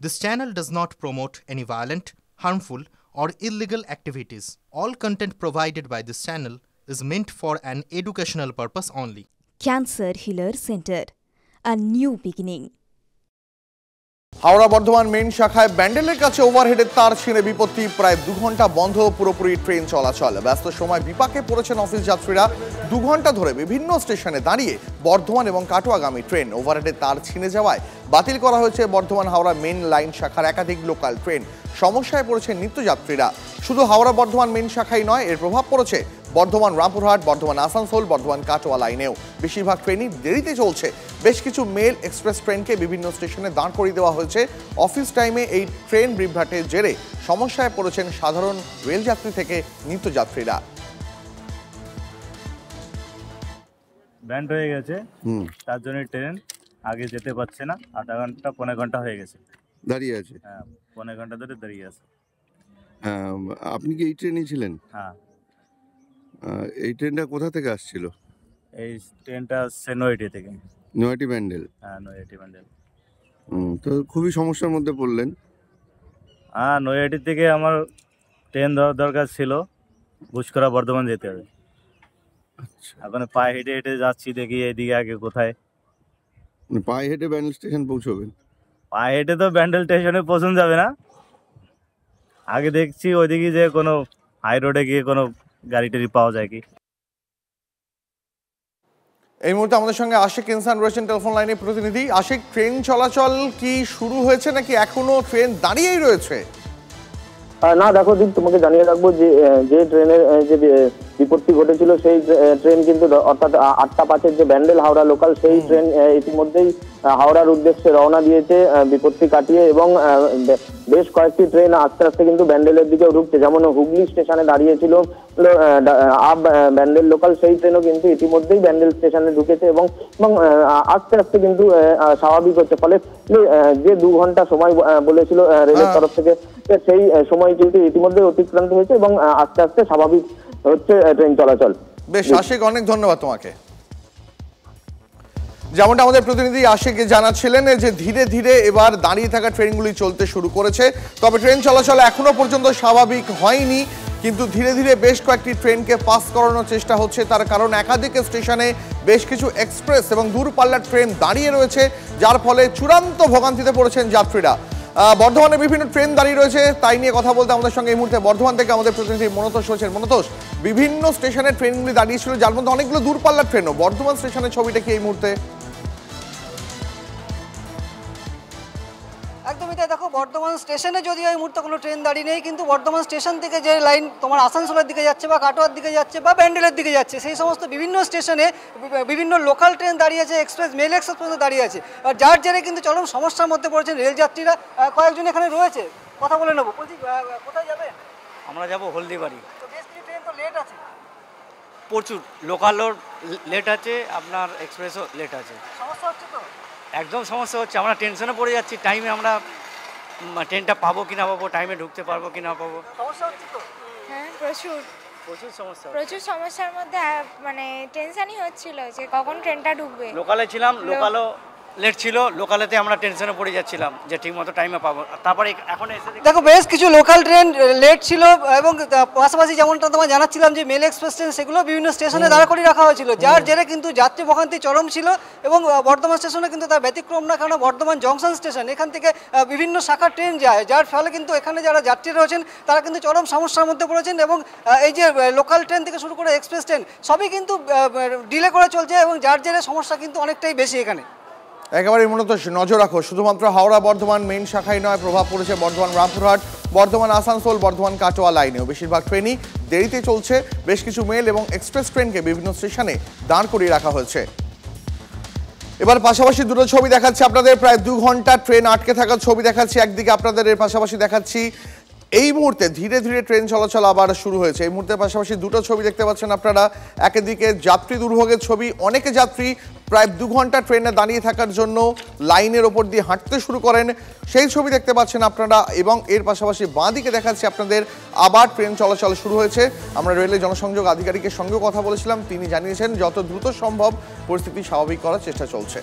This channel does not promote any violent, harmful, or illegal activities. All content provided by this channel is meant for an educational purpose only. Cancer Healer Center, a new beginning. Howrah Bardhaman main শাখায় ব্যান্ডেলের কাছে ওভারহেডের তার ছিঁড়ে বিপত্তি, প্রায় 2 ঘন্টা বন্ধ পুরোপুরি train চলাচল। ব্যস্ত সময় বিপাকে পড়েছেন অফিস যাত্রীরা। 2 ঘন্টা ধরে বিভিন্ন স্টেশনে দাঁড়িয়ে বর্ধমান এবং কাটোয়াগামী ট্রেন। ওভারহেডের তার ছিঁড়ে যাওয়ায় বাতিল করা হয়েছে বর্ধমান হাওড়া মেইন লাইন শাখার একাধিক লোকাল ট্রেন। সমস্যায় পড়েছেন নিত্যযাত্রীরা। শুধু হাওড়া বর্ধমান মেইন শাখায় নয়, এর প্রভাব পড়েছে বর্ধমান রামপুরহাট, বর্ধমান আসানসোল, বর্ধমান কাটোয়া লাইনেও। বেশিরভাগ ট্রেনই দেরিতে চলছে। বেশ কিছু মেল এক্সপ্রেস ট্রেনকে বিভিন্ন স্টেশনে দাঁড় করিয়ে দেওয়া হয়েছে। অফিস টাইমে এই ট্রেন বিভ্রাটের জেরে সমস্যায় পড়েছেন সাধারণ রেলযাত্রী থেকে নিত্যযাত্রীরা। ব্যান্ড হয়ে গেছে, তার জন্য ট্রেন আগে যেতে পারছে না। আধা ঘন্টা পৌনে ঘন্টা হয়ে গেছে দাঁড়িয়ে আছে। হ্যাঁ, পৌনে ঘন্টা ধরে দাঁড়িয়ে আছে। আপনি কি এই ট্রেনে ছিলেন? হ্যাঁ। এই ট্রেনটা কোথা থেকে আসছিল? এই ট্রেনটা আসছে নয়াটি থেকে। নয়াটি ব্যান্ডেল? হ্যাঁ, নয়াটি ব্যান্ডেল। তো খুবই সমস্যার মধ্যে পড়লেন। হ্যাঁ, নয়াটি থেকে আমার ট্রেন ধরার দরকার ছিল, বুসকরা বর্ধমান যেতে হবে। আচ্ছা, এখন পায়ে হেঁটে হেঁটে যাচ্ছি, দেখি এদিকে আগে কোথায়। পায়ে হেঁটে ব্যান্ডেল স্টেশন পৌঁছবেন? পায়ে হেঁটে তো ব্যান্ডেল স্টেশনে পৌঁছানো যাবে না। আগে দেখছি ওইদিকে যে কোনো হাই রোডে গিয়ে কোনো গাড়ি টাড়ি পাওয়া যায় কি। এই মুহূর্তে আমাদের সঙ্গে আশিক ইনসান রয়েছেন টেলিফোন লাইনে প্রতিনিধি। আশিক, ট্রেন চলাচল কি শুরু হয়েছে নাকি এখনো ট্রেন দাঁড়িয়েই রয়েছে? না দেখো দীপ, তোমাকে জানিয়ে রাখবো যে ট্রেনের যে বিপত্তি ঘটেছিল সেই ট্রেন কিন্তু অর্থাৎ 8টা 5-এর যে ব্যান্ডেল হাওড়া লোকাল, সেই ট্রেন ইতিমধ্যেই হাওড়ার উদ্দেশ্যে রওনা দিয়েছে বিপত্তি কাটিয়ে, এবং বেশ কয়েকটি ট্রেন আস্তে আস্তে কিন্তু ব্যান্ডেলের দিকেও ঢুকছে। যেমন হুগলি স্টেশনে দাঁড়িয়েছিল আপ ব্যান্ডেল লোকাল, সেই ট্রেনও কিন্তু ইতিমধ্যেই ব্যান্ডেল স্টেশনে ঢুকেছে এবং আস্তে আস্তে কিন্তু স্বাভাবিক হচ্ছে। ফলে যে 2 ঘন্টা সময় বলেছিল রেলের তরফ থেকে, সেই সময় কিন্তু ইতিমধ্যে অতিক্রান্ত হয়েছে এবং আস্তে আস্তে স্বাভাবিক হচ্ছে ট্রেন চলাচল। বেশ আশিক, অনেক ধন্যবাদ তোমাকে। যেমনটা আমাদের প্রতিনিধি আশিক জানাচ্ছিলেন যে ধীরে ধীরে এবার দাঁড়িয়ে থাকা ট্রেনগুলি চলতে শুরু করেছে। তবে ট্রেন চলাচল এখনো পর্যন্ত স্বাভাবিক হয়নি, কিন্তু ধীরে ধীরে বেশ কয়েকটি ট্রেনকে পাস করানোর চেষ্টা হচ্ছে। তার কারণ একাধিক স্টেশনে বেশ কিছু এক্সপ্রেস এবং দূরপাল্লার ট্রেন দাঁড়িয়ে রয়েছে, যার ফলে চূড়ান্ত ভোগান্তিতে পড়েছেন যাত্রীরা। বর্ধমানে বিভিন্ন ট্রেন দাঁড়িয়ে রয়েছে, তাই নিয়ে কথা বলতে আমাদের সঙ্গে এই মুহূর্তে বর্ধমান থেকে আমাদের প্রতিনিধি মনতোষ রয়েছেন। মনতোষ, বিভিন্ন স্টেশনের ট্রেনগুলি দাঁড়িয়েছিল, যার মধ্যে অনেকগুলো দূরপাল্লার ট্রেনও। বর্ধমান স্টেশনের ছবিটা কি এই মুহূর্তে? একদমই তাই। দেখো, বর্ধমান স্টেশনে যদিও এই মুহূর্তে কোনো ট্রেন দাঁড়িয়ে নেই, কিন্তু বর্ধমান স্টেশন থেকে যে লাইন তোমার আসানসোলের দিকে যাচ্ছে বা কাটোয়ার দিকে যাচ্ছে বা ব্যান্ডেলের দিকে যাচ্ছে, সেই সমস্ত বিভিন্ন স্টেশনে বিভিন্ন লোকাল ট্রেন দাঁড়িয়ে আছে, এক্সপ্রেস মেল এক্সপ্রেস পর্যন্ত দাঁড়িয়ে আছে। আর যার জেরে কিন্তু চরম সমস্যার মধ্যে পড়েছেন রেলযাত্রীরা। কয়েকজন এখানে রয়েছে, কথা বলে নেবো। বলছি, কোথায় যাবে? আমরা যাব হলদিবাড়ি। তো বেশ কিছু ট্রেন তো লেট আছে, প্রচুর লোকালও লেট আছে, আপনার এক্সপ্রেসও লেট আছে। সমস্যা হচ্ছে তো? একদম সমস্যা হচ্ছে, আমরা টেনশনে পড়ে যাচ্ছি। টাইমে আমরা ট্রেনটা পাবো কি না পাবো, টাইমে ঢুকতে পারবো কি না পাবো। সমস্যা হচ্ছে তো? হ্যাঁ, প্রচুর সমস্যা, প্রচুর সমস্যার মধ্যে মানে টেনশনই হচ্ছিল যে কখন ট্রেনটা ঢুকবে। লোকালে ছিলাম, লোকালও লেট ছিল, লোকালেতে আমরা টেনশনে পড়ে যাচ্ছিলাম যে ঠিকমতো টাইমে পাবো। তারপরে এখন এসে দেখো, বেশ কিছু লোকাল ট্রেন লেট ছিল এবং পাশাপাশি যেমনটা তোমায় জানাচ্ছিলাম যে মেল এক্সপ্রেস ট্রেন, সেগুলো বিভিন্ন স্টেশনে দাঁড়া করিয়ে রাখা হয়েছিল, যার জেরে কিন্তু যাত্রী ভোগান্তি চরম ছিল। এবং বর্ধমান স্টেশনে কিন্তু তার ব্যতিক্রম না, কারণ বর্ধমান জংশন স্টেশন, এখান থেকে বিভিন্ন শাখার ট্রেন যায়, যার ফলে কিন্তু এখানে যারা যাত্রী রয়েছেন তারা কিন্তু চরম সমস্যার মধ্যে পড়েছেন। এবং এই যে লোকাল ট্রেন থেকে শুরু করে এক্সপ্রেস ট্রেন সবই কিন্তু ডিলে করে চলছে, এবং যার জেরে সমস্যা কিন্তু অনেকটাই বেশি এখানে। একেবারেই মূলত নজর রাখো, শুধুমাত্র হাওড়া বর্ধমান মেইন শাখায় নয়, প্রভাব পড়েছে বর্ধমান রামপুরহাট, বর্ধমান আসানসোল, বর্ধমান কাটোয়া লাইনেও। বেশিরভাগ ট্রেনই দেরিতে চলছে। বেশ কিছু মেল এবং এক্সপ্রেস ট্রেনকে বিভিন্ন স্টেশনে দাঁড় করিয়ে রাখা হয়েছে। এবার পাশাপাশি দুটো ছবি দেখাচ্ছি আপনাদের, প্রায় 2 ঘন্টা ট্রেন আটকে থাকার ছবি দেখাচ্ছি একদিকে আপনাদের, এর পাশাপাশি দেখাচ্ছি এই মুহূর্তে ধীরে ধীরে ট্রেন চলাচল আবার শুরু হয়েছে। এই মুহূর্তে পাশাপাশি দুটো ছবি দেখতে পাচ্ছেন আপনারা। একদিকে যাত্রী দুর্ভোগের ছবি, অনেকে যাত্রী প্রায় 2 ঘন্টা ট্রেনে দাঁড়িয়ে থাকার জন্য লাইনের ওপর দিয়ে হাঁটতে শুরু করেন, সেই ছবি দেখতে পাচ্ছেন আপনারা। এবং এর পাশাপাশি বাঁ দিকে দেখাচ্ছি আপনাদের আবার ট্রেন চলাচল শুরু হয়েছে। আমরা রেলের জনসংযোগ আধিকারিকের সঙ্গেও কথা বলেছিলাম, তিনি জানিয়েছেন যত দ্রুত সম্ভব পরিস্থিতি স্বাভাবিক করার চেষ্টা চলছে।